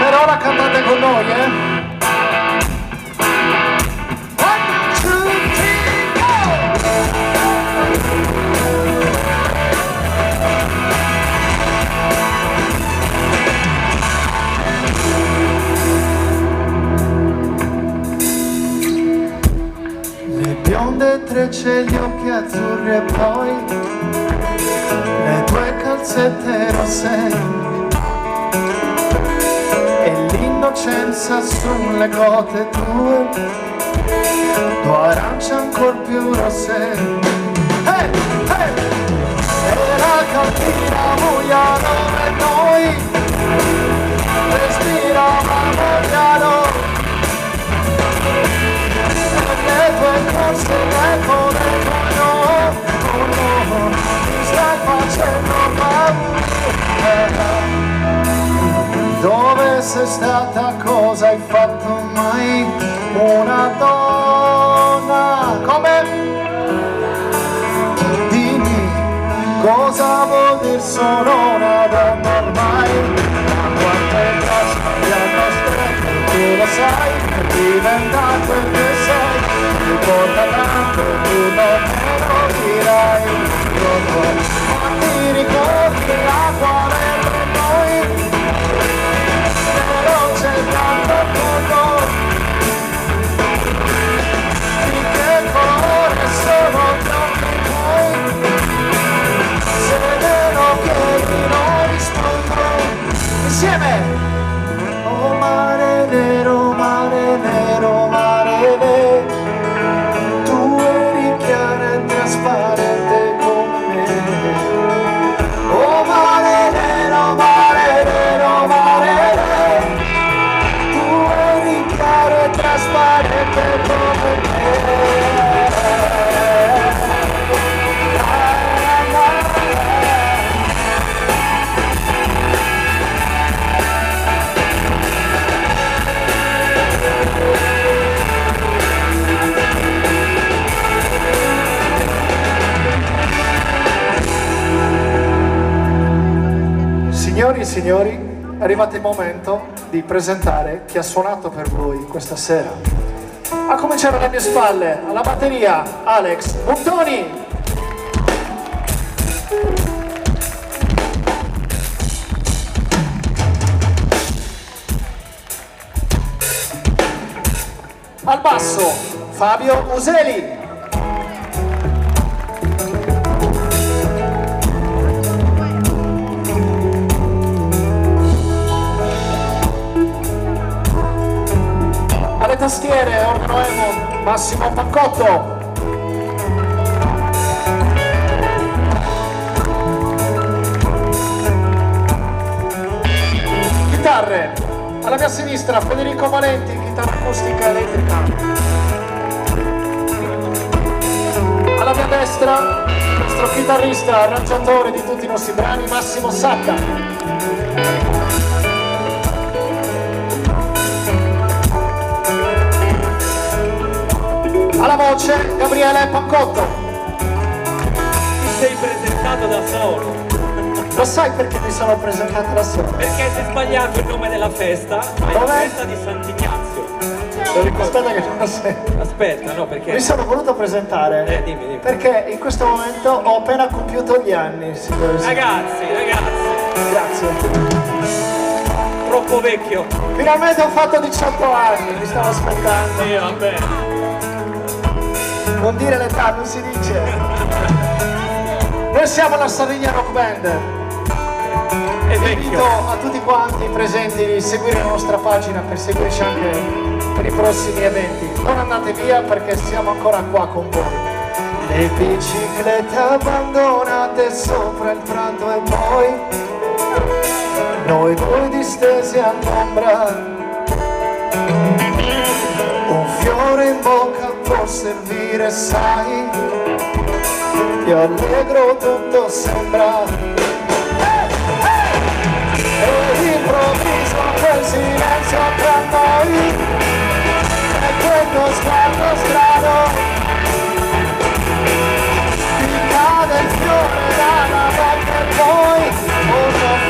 però la cantate con noi, eh? Bionde trecce, gli occhi azzurri e poi le tue calzette rosse e l'innocenza sulle gote tue arancia ancor più rosse. Hey, hey! E la cantina buia dove noi respiravamo piano. Le tue corse, le tue no, mi stai facendo paura. Dove sei stata, cosa hai fatto mai? Una donna come? Dimmi, cosa vuol dire sono una donna ormai? Ma quante cose le nostre, tu lo sai, è diventato il che sei. Mi porta tanto, tu non me lo dirai. Ma ti ricordi la quale per noi però c'è tanto fondo. Di che colore sono gli occhi tuoi? Se me lo chiedi non rispondo. Insieme! Oh mare nero, mare nero, mare nero, tu eri chiara e trasparente con me. Oh mare nero, mare nero, mare nero, tu eri chiara e trasparente come me. Signori e signori, è arrivato il momento di presentare chi ha suonato per voi questa sera. A cominciare alle mie spalle, alla batteria, Alex Montoni. Al basso, Fabio Useli. Tastiere, organo Emo, Massimo Pancotto. Chitarre, alla mia sinistra Federico Valenti, chitarra acustica elettrica. Alla mia destra il nostro chitarrista, arrangiatore di tutti i nostri brani, Massimo Sacca. Alla voce Gabriele Pancotto. Ti sei presentato da solo. Lo sai perché mi sono presentato da solo? Perché si è sbagliato il nome della festa, ma è la festa di Sant'Ignazio. Aspetta che non sei. Aspetta, no, perché... Mi sono voluto presentare dimmi. Perché in questo momento ho appena compiuto gli anni, signori. Ragazzi. Grazie. Troppo vecchio. Finalmente ho fatto 18 anni, mi stavo aspettando. Sì, vabbè. Non dire l'età, non si dice. Noi siamo la Sardegna Rock Band. È Invito vecchio. a tutti quanti presenti di seguire la nostra pagina per seguirci anche per i prossimi eventi. Non andate via perché siamo ancora qua con voi. Le biciclette abbandonate sopra il prato e poi noi due distesi all'ombra. Un fiore in bocca può servire, sai, più allegro tutto sembra. E improvviso quel silenzio tra noi e quello sguardo strano. Ti cade il fiore dalla bocca e poi,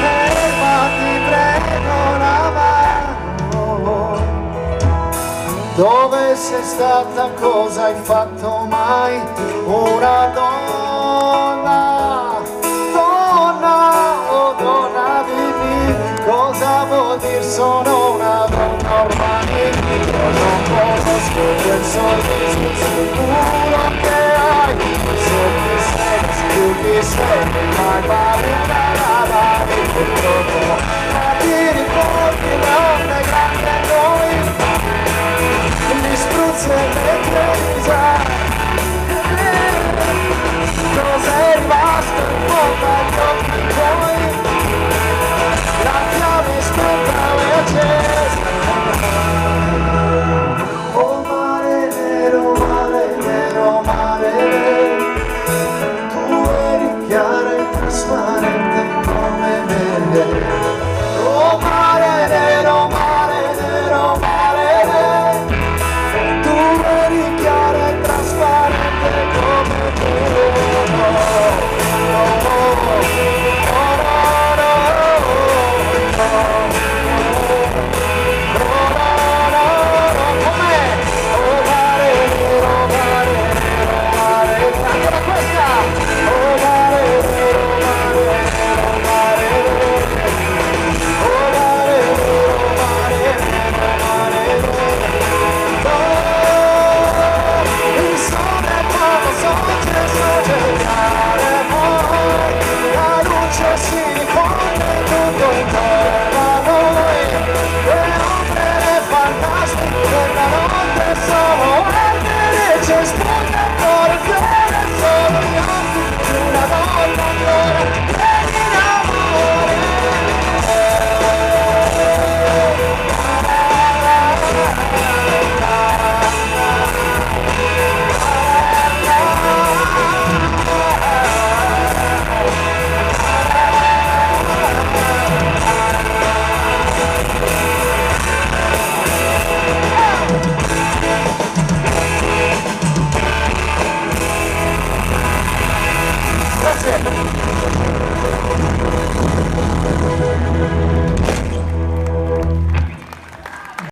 ferma, ti prego una mano. se sei stata cosa hai fatto mai una donna, donna, oh donna dimmi cosa vuol dire sono una donna ormai. Io non conosco quel sorriso sicuro che hai, se ti sei, più ti sei, mai paura la ma ti ricordi le onde grandi a noi, gli spruzzi e le crisa, cosa è rimasto in fondo agli occhi tuoi, la chiave spenta e accesa. Oh mare nero, mare nero, mare nero, tu eri chiara e trasparente come me. Oh mare nero, mare nero, mare nero, tu eri chiara e trasparente come tu. Grazie.